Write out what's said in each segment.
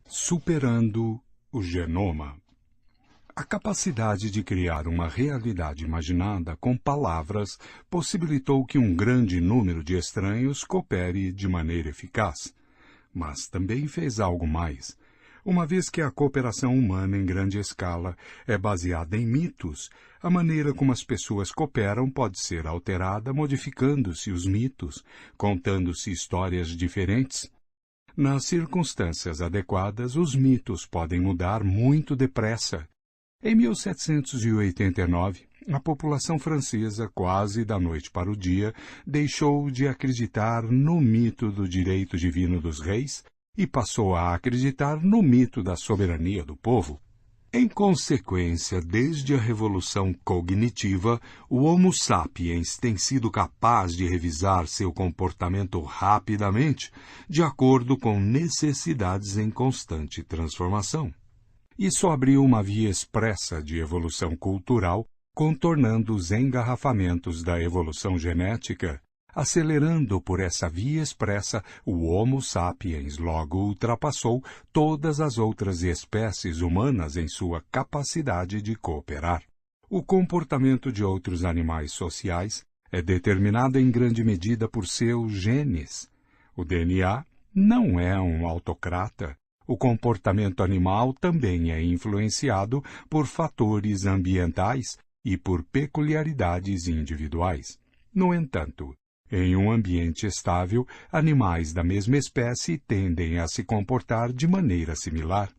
Superando o genoma. A capacidade de criar uma realidade imaginada com palavras possibilitou que um grande número de estranhos coopere de maneira eficaz. Mas também fez algo mais. Uma vez que a cooperação humana em grande escala é baseada em mitos, a maneira como as pessoas cooperam pode ser alterada modificando-se os mitos, contando-se histórias diferentes. Nas circunstâncias adequadas, os mitos podem mudar muito depressa. Em 1789, a população francesa, quase da noite para o dia, deixou de acreditar no mito do direito divino dos reis e passou a acreditar no mito da soberania do povo. Em consequência, desde a Revolução Cognitiva, o Homo sapiens tem sido capaz de revisar seu comportamento rapidamente, de acordo com necessidades em constante transformação. Isso abriu uma via expressa de evolução cultural, contornando os engarrafamentos da evolução genética. Acelerando por essa via expressa, o Homo sapiens logo ultrapassou todas as outras espécies humanas em sua capacidade de cooperar. O comportamento de outros animais sociais é determinado em grande medida por seus genes. O DNA não é um autocrata. O comportamento animal também é influenciado por fatores ambientais e por peculiaridades individuais. No entanto, em um ambiente estável, animais da mesma espécie tendem a se comportar de maneira similar.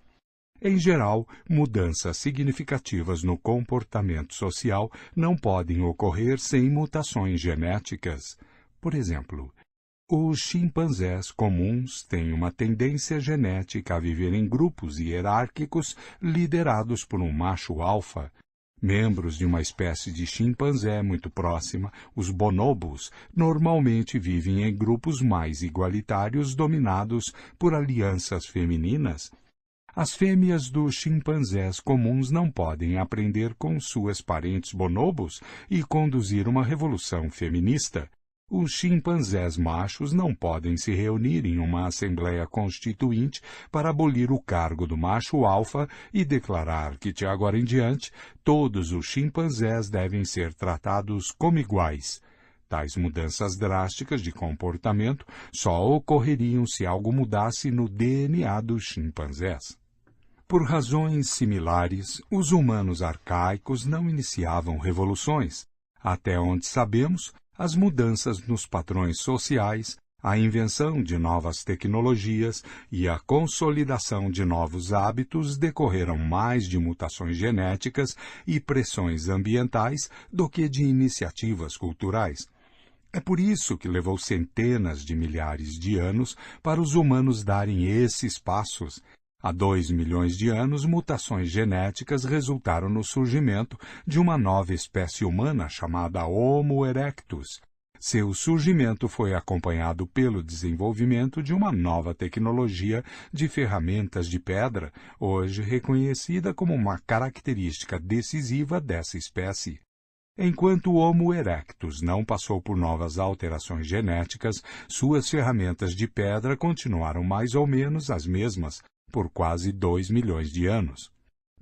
Em geral, mudanças significativas no comportamento social não podem ocorrer sem mutações genéticas. Por exemplo, os chimpanzés comuns têm uma tendência genética a viver em grupos hierárquicos liderados por um macho alfa. Membros de uma espécie de chimpanzé muito próxima, os bonobos, normalmente vivem em grupos mais igualitários dominados por alianças femininas. As fêmeas dos chimpanzés comuns não podem aprender com suas parentes bonobos e conduzir uma revolução feminista. Os chimpanzés machos não podem se reunir em uma assembleia constituinte para abolir o cargo do macho alfa e declarar que, de agora em diante, todos os chimpanzés devem ser tratados como iguais. Tais mudanças drásticas de comportamento só ocorreriam se algo mudasse no DNA dos chimpanzés. Por razões similares, os humanos arcaicos não iniciavam revoluções. Até onde sabemos, as mudanças nos padrões sociais, a invenção de novas tecnologias e a consolidação de novos hábitos decorreram mais de mutações genéticas e pressões ambientais do que de iniciativas culturais. É por isso que levou centenas de milhares de anos para os humanos darem esses passos. Há 2 milhões de anos, mutações genéticas resultaram no surgimento de uma nova espécie humana chamada Homo erectus. Seu surgimento foi acompanhado pelo desenvolvimento de uma nova tecnologia de ferramentas de pedra, hoje reconhecida como uma característica decisiva dessa espécie. Enquanto o Homo erectus não passou por novas alterações genéticas, suas ferramentas de pedra continuaram mais ou menos as mesmas, por quase 2 milhões de anos.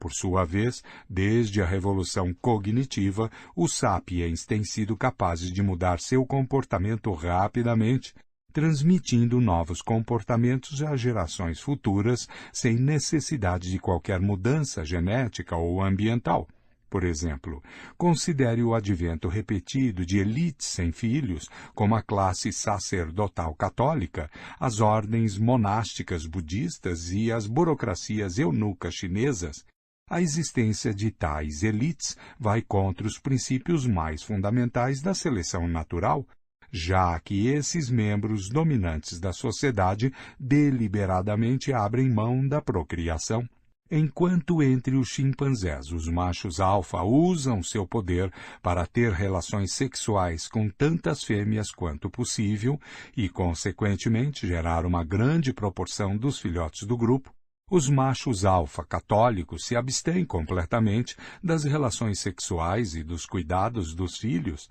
Por sua vez, desde a Revolução Cognitiva, os sapiens têm sido capazes de mudar seu comportamento rapidamente, transmitindo novos comportamentos às gerações futuras sem necessidade de qualquer mudança genética ou ambiental. Por exemplo, considere o advento repetido de elites sem filhos, como a classe sacerdotal católica, as ordens monásticas budistas e as burocracias eunucas chinesas. A existência de tais elites vai contra os princípios mais fundamentais da seleção natural, já que esses membros dominantes da sociedade deliberadamente abrem mão da procriação. Enquanto entre os chimpanzés os machos alfa usam seu poder para ter relações sexuais com tantas fêmeas quanto possível e, consequentemente, gerar uma grande proporção dos filhotes do grupo, os machos alfa católicos se abstêm completamente das relações sexuais e dos cuidados dos filhos.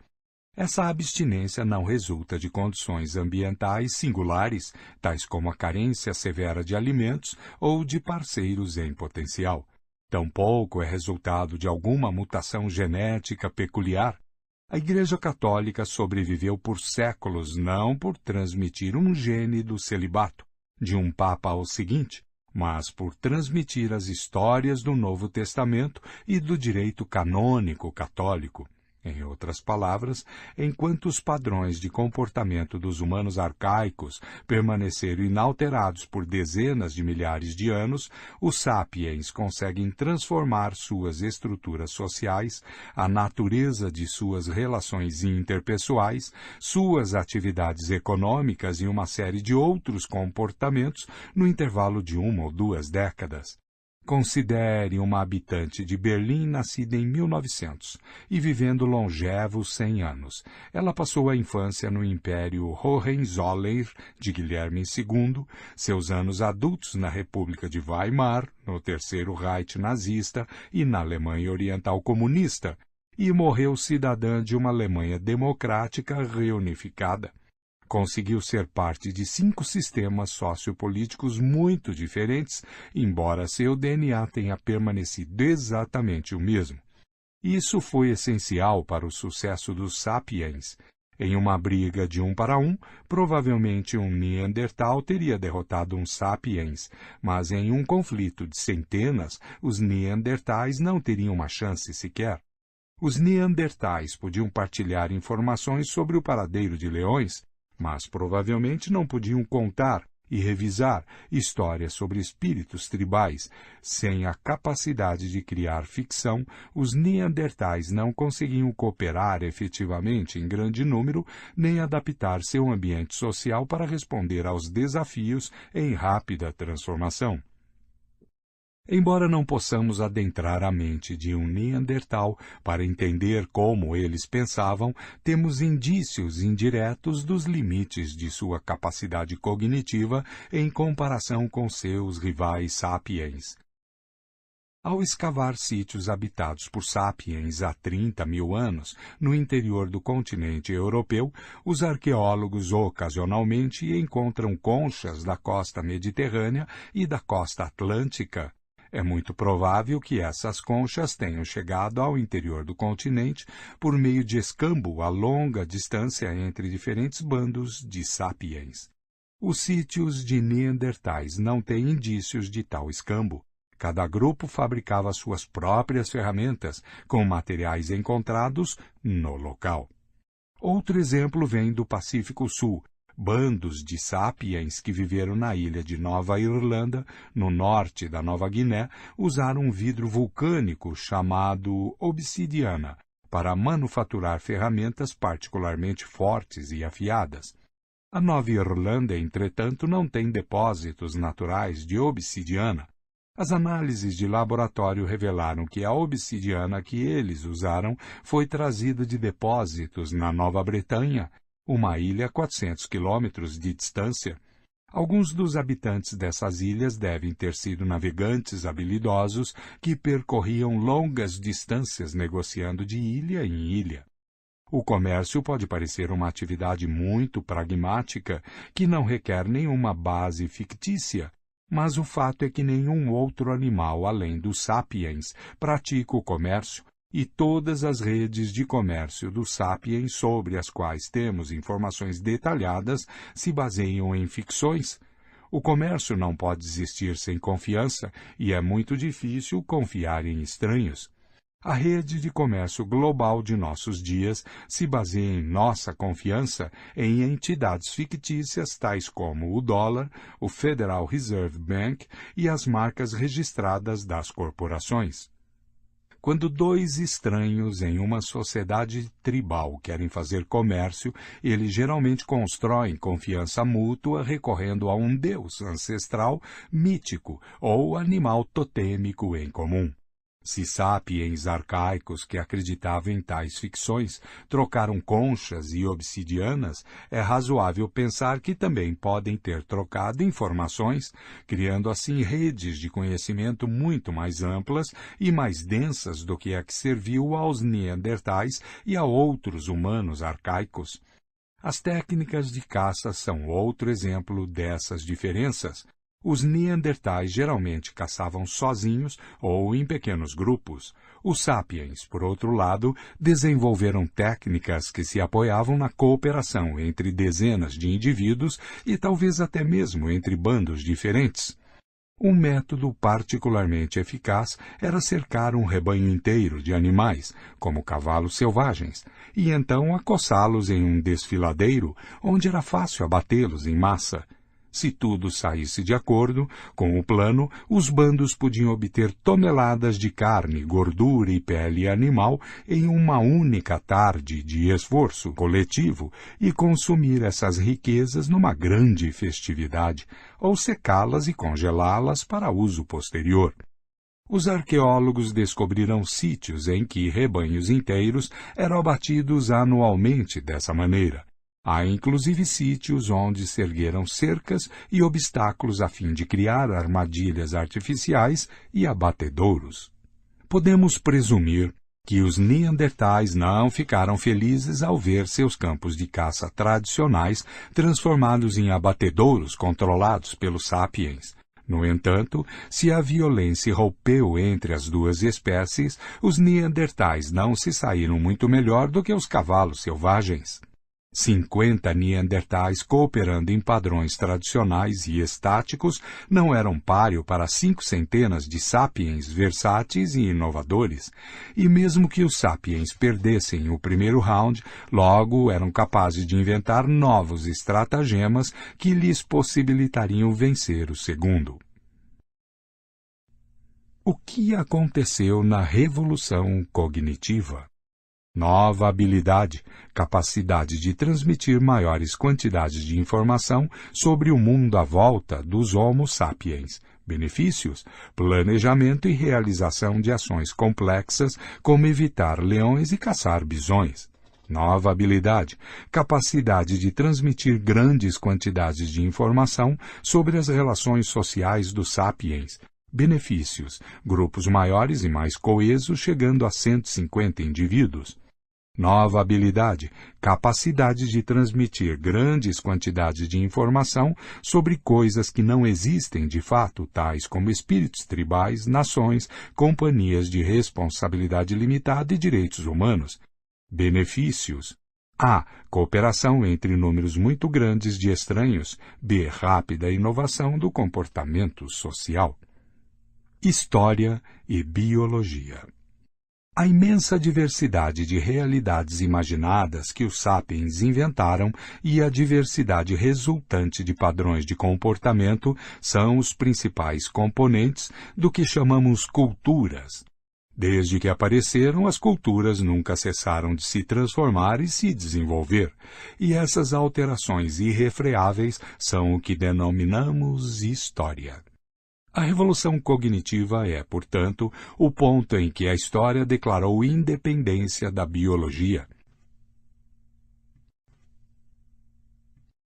Essa abstinência não resulta de condições ambientais singulares, tais como a carência severa de alimentos ou de parceiros em potencial. Tampouco é resultado de alguma mutação genética peculiar. A Igreja Católica sobreviveu por séculos não por transmitir um gene do celibato, de um papa ao seguinte, mas por transmitir as histórias do Novo Testamento e do direito canônico católico. Em outras palavras, enquanto os padrões de comportamento dos humanos arcaicos permaneceram inalterados por dezenas de milhares de anos, os sapiens conseguem transformar suas estruturas sociais, a natureza de suas relações interpessoais, suas atividades econômicas e uma série de outros comportamentos no intervalo de 1 ou 2 décadas. Considere uma habitante de Berlim nascida em 1900 e vivendo longevos 100 anos. Ela passou a infância no Império Hohenzollern de Guilherme II, seus anos adultos na República de Weimar, no Terceiro Reich nazista e na Alemanha Oriental comunista, e morreu cidadã de uma Alemanha democrática reunificada. Conseguiu ser parte de 5 sistemas sociopolíticos muito diferentes, embora seu DNA tenha permanecido exatamente o mesmo. Isso foi essencial para o sucesso dos sapiens. Em uma briga de 1 para 1, provavelmente um Neandertal teria derrotado um sapiens, mas em um conflito de centenas, os Neandertais não teriam uma chance sequer. Os Neandertais podiam partilhar informações sobre o paradeiro de leões, mas provavelmente não podiam contar e revisar histórias sobre espíritos tribais. Sem a capacidade de criar ficção, os Neandertais não conseguiam cooperar efetivamente em grande número, nem adaptar seu ambiente social para responder aos desafios em rápida transformação. Embora não possamos adentrar a mente de um Neandertal para entender como eles pensavam, temos indícios indiretos dos limites de sua capacidade cognitiva em comparação com seus rivais sapiens. Ao escavar sítios habitados por sapiens há 30.000 anos no interior do continente europeu, os arqueólogos ocasionalmente encontram conchas da costa mediterrânea e da costa atlântica. É muito provável que essas conchas tenham chegado ao interior do continente por meio de escambo a longa distância entre diferentes bandos de sapiens. Os sítios de Neandertais não têm indícios de tal escambo. Cada grupo fabricava suas próprias ferramentas com materiais encontrados no local. Outro exemplo vem do Pacífico Sul. Bandos de sapiens que viveram na ilha de Nova Irlanda, no norte da Nova Guiné, usaram um vidro vulcânico chamado obsidiana para manufaturar ferramentas particularmente fortes e afiadas. A Nova Irlanda, entretanto, não tem depósitos naturais de obsidiana. As análises de laboratório revelaram que a obsidiana que eles usaram foi trazida de depósitos na Nova Bretanha, uma ilha a 400 quilômetros de distância. Alguns dos habitantes dessas ilhas devem ter sido navegantes habilidosos que percorriam longas distâncias negociando de ilha em ilha. O comércio pode parecer uma atividade muito pragmática, que não requer nenhuma base fictícia, mas o fato é que nenhum outro animal além dos sapiens pratica o comércio, e todas as redes de comércio dos sapiens sobre as quais temos informações detalhadas se baseiam em ficções. O comércio não pode existir sem confiança e é muito difícil confiar em estranhos. A rede de comércio global de nossos dias se baseia em nossa confiança em entidades fictícias tais como o dólar, o Federal Reserve Bank e as marcas registradas das corporações. Quando 2 estranhos em uma sociedade tribal querem fazer comércio, eles geralmente constroem confiança mútua recorrendo a um deus ancestral, mítico ou animal totêmico em comum. Se sapiens arcaicos que acreditavam em tais ficções trocaram conchas e obsidianas, é razoável pensar que também podem ter trocado informações, criando assim redes de conhecimento muito mais amplas e mais densas do que a que serviu aos neandertais e a outros humanos arcaicos. As técnicas de caça são outro exemplo dessas diferenças. Os neandertais geralmente caçavam sozinhos ou em pequenos grupos. Os sapiens, por outro lado, desenvolveram técnicas que se apoiavam na cooperação entre dezenas de indivíduos e talvez até mesmo entre bandos diferentes. Um método particularmente eficaz era cercar um rebanho inteiro de animais, como cavalos selvagens, e então acossá-los em um desfiladeiro, onde era fácil abatê-los em massa. Se tudo saísse de acordo com o plano, os bandos podiam obter toneladas de carne, gordura e pele animal em uma única tarde de esforço coletivo e consumir essas riquezas numa grande festividade, ou secá-las e congelá-las para uso posterior. Os arqueólogos descobriram sítios em que rebanhos inteiros eram abatidos anualmente dessa maneira. Há inclusive sítios onde se ergueram cercas e obstáculos a fim de criar armadilhas artificiais e abatedouros. Podemos presumir que os neandertais não ficaram felizes ao ver seus campos de caça tradicionais transformados em abatedouros controlados pelos sapiens. No entanto, se a violência rompeu entre as duas espécies, os neandertais não se saíram muito melhor do que os cavalos selvagens. 50 neandertais cooperando em padrões tradicionais e estáticos não eram páreo para 5 centenas de sapiens versáteis e inovadores, e mesmo que os sapiens perdessem o primeiro round, logo eram capazes de inventar novos estratagemas que lhes possibilitariam vencer o segundo. O que aconteceu na Revolução Cognitiva? Nova habilidade, capacidade de transmitir maiores quantidades de informação sobre o mundo à volta dos Homo sapiens. Benefícios, planejamento e realização de ações complexas, como evitar leões e caçar bisões. Nova habilidade, capacidade de transmitir grandes quantidades de informação sobre as relações sociais dos sapiens. Benefícios, grupos maiores e mais coesos, chegando a 150 indivíduos. Nova habilidade, capacidade de transmitir grandes quantidades de informação sobre coisas que não existem de fato, tais como espíritos tribais, nações, companhias de responsabilidade limitada e direitos humanos. Benefícios: A. Cooperação entre números muito grandes de estranhos. B. Rápida inovação do comportamento social. História e biologia. A imensa diversidade de realidades imaginadas que os sapiens inventaram e a diversidade resultante de padrões de comportamento são os principais componentes do que chamamos culturas. Desde que apareceram, as culturas nunca cessaram de se transformar e se desenvolver, e essas alterações irrefreáveis são o que denominamos história. A revolução cognitiva é, portanto, o ponto em que a história declarou independência da biologia.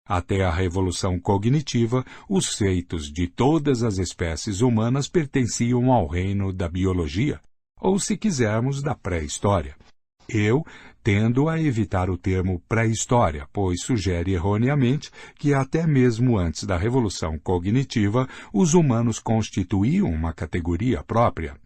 Até a revolução cognitiva, os feitos de todas as espécies humanas pertenciam ao reino da biologia, ou, se quisermos, da pré-história. Eu tendo a evitar o termo pré-história, pois sugere erroneamente que até mesmo antes da revolução cognitiva, os humanos constituíam uma categoria própria.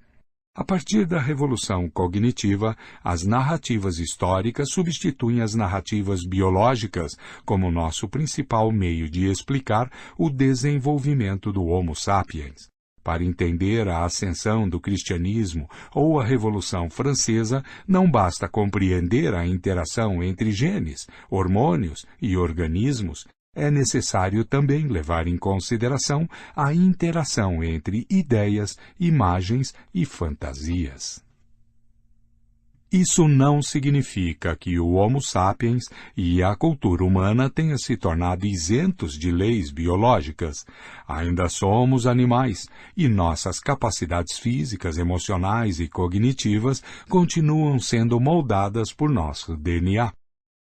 A partir da revolução cognitiva, as narrativas históricas substituem as narrativas biológicas como nosso principal meio de explicar o desenvolvimento do Homo sapiens. Para entender a ascensão do cristianismo ou a Revolução Francesa, não basta compreender a interação entre genes, hormônios e organismos, é necessário também levar em consideração a interação entre ideias, imagens e fantasias. Isso não significa que o Homo sapiens e a cultura humana tenham se tornado isentos de leis biológicas. Ainda somos animais e nossas capacidades físicas, emocionais e cognitivas continuam sendo moldadas por nosso DNA.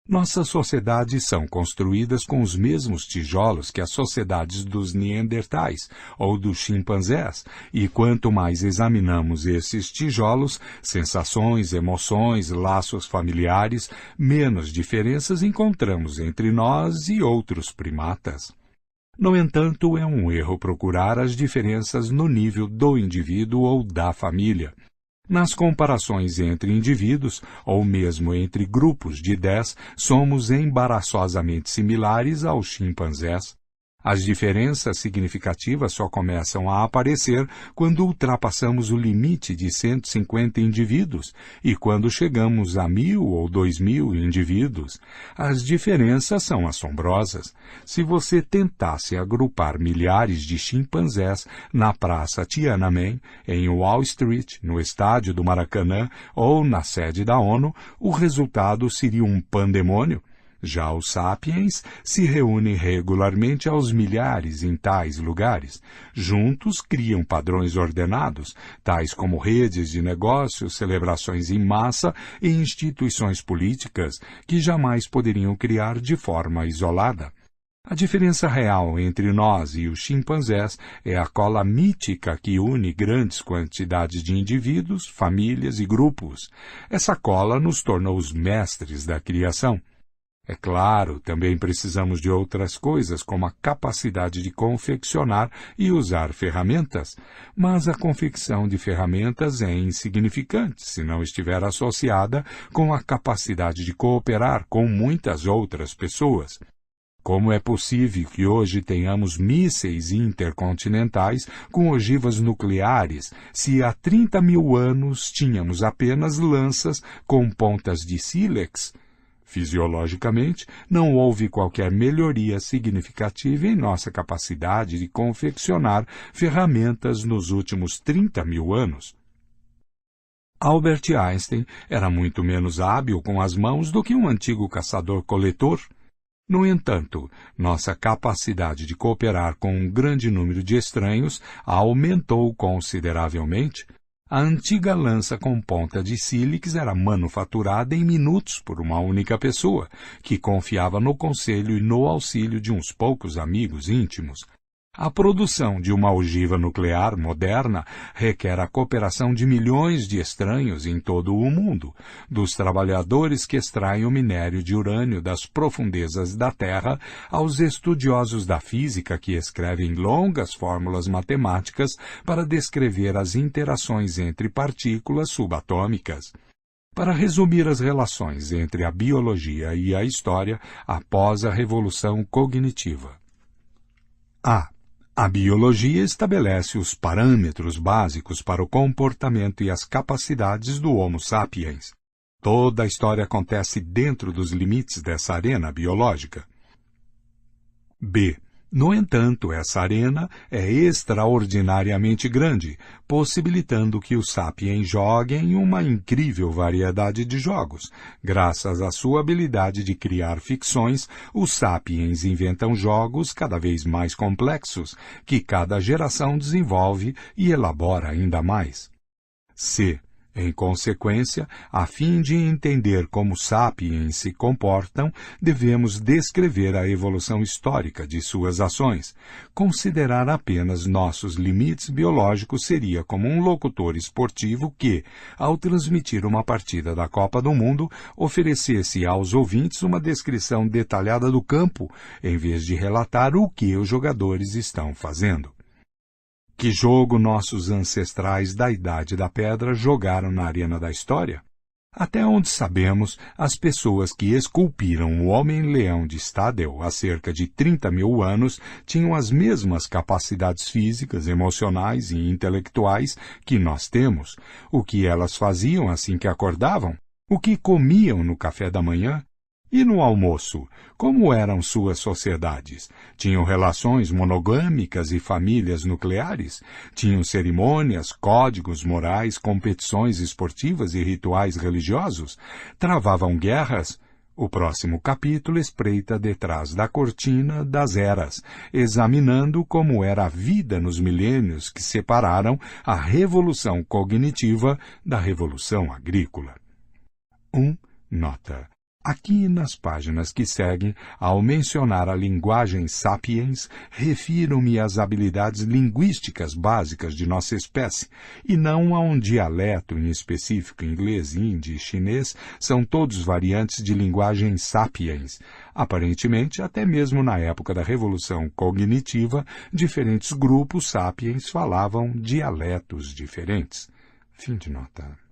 Nossas sociedades são construídas com os mesmos tijolos que as sociedades dos Neandertais ou dos chimpanzés, e quanto mais examinamos esses tijolos, sensações, emoções, laços familiares, menos diferenças encontramos entre nós e outros primatas. No entanto, é um erro procurar as diferenças no nível do indivíduo ou da família. Nas comparações entre indivíduos, ou mesmo entre grupos de 10, somos embaraçosamente similares aos chimpanzés. As diferenças significativas só começam a aparecer quando ultrapassamos o limite de 150 indivíduos e quando chegamos a 1.000 ou 2.000 indivíduos. As diferenças são assombrosas. Se você tentasse agrupar milhares de chimpanzés na Praça Tiananmen, em Wall Street, no estádio do Maracanã ou na sede da ONU, o resultado seria um pandemônio. Já os sapiens se reúnem regularmente aos milhares em tais lugares. Juntos criam padrões ordenados, tais como redes de negócios, celebrações em massa e instituições políticas que jamais poderiam criar de forma isolada. A diferença real entre nós e os chimpanzés é a cola mítica que une grandes quantidades de indivíduos, famílias e grupos. Essa cola nos tornou os mestres da criação. É claro, também precisamos de outras coisas, como a capacidade de confeccionar e usar ferramentas, mas a confecção de ferramentas é insignificante se não estiver associada com a capacidade de cooperar com muitas outras pessoas. Como é possível que hoje tenhamos mísseis intercontinentais com ogivas nucleares, se há 30.000 anos tínhamos apenas lanças com pontas de sílex? Fisiologicamente, não houve qualquer melhoria significativa em nossa capacidade de confeccionar ferramentas nos últimos 30.000 anos. Albert Einstein era muito menos hábil com as mãos do que um antigo caçador-coletor. No entanto, nossa capacidade de cooperar com um grande número de estranhos aumentou consideravelmente. A antiga lança com ponta de sílex era manufaturada em minutos por uma única pessoa, que confiava no conselho e no auxílio de uns poucos amigos íntimos. A produção de uma ogiva nuclear moderna requer a cooperação de milhões de estranhos em todo o mundo, dos trabalhadores que extraem o minério de urânio das profundezas da Terra, aos estudiosos da física que escrevem longas fórmulas matemáticas para descrever as interações entre partículas subatômicas. Para resumir as relações entre a biologia e a história após a Revolução Cognitiva. A biologia estabelece os parâmetros básicos para o comportamento e as capacidades do Homo sapiens. Toda a história acontece dentro dos limites dessa arena biológica. B. No entanto, essa arena é extraordinariamente grande, possibilitando que os sapiens joguem uma incrível variedade de jogos. Graças à sua habilidade de criar ficções, os sapiens inventam jogos cada vez mais complexos, que cada geração desenvolve e elabora ainda mais. C. Em consequência, a fim de entender como sapiens se comportam, devemos descrever a evolução histórica de suas ações. Considerar apenas nossos limites biológicos seria como um locutor esportivo que, ao transmitir uma partida da Copa do Mundo, oferecesse aos ouvintes uma descrição detalhada do campo, em vez de relatar o que os jogadores estão fazendo. Que jogo nossos ancestrais da Idade da Pedra jogaram na arena da história? Até onde sabemos, as pessoas que esculpiram o Homem-Leão de Stadel há cerca de 30.000 anos tinham as mesmas capacidades físicas, emocionais e intelectuais que nós temos. O que elas faziam assim que acordavam? O que comiam no café da manhã? E no almoço, como eram suas sociedades? Tinham relações monogâmicas e famílias nucleares? Tinham cerimônias, códigos morais, competições esportivas e rituais religiosos? Travavam guerras? O próximo capítulo espreita detrás da cortina das eras, examinando como era a vida nos milênios que separaram a revolução cognitiva da revolução agrícola. 1. Nota. Aqui nas páginas que seguem, ao mencionar a linguagem sapiens, refiro-me às habilidades linguísticas básicas de nossa espécie, e não a um dialeto em específico. Inglês, hindi e chinês são todos variantes de linguagem sapiens. Aparentemente, até mesmo na época da Revolução Cognitiva, diferentes grupos sapiens falavam dialetos diferentes. Fim de nota.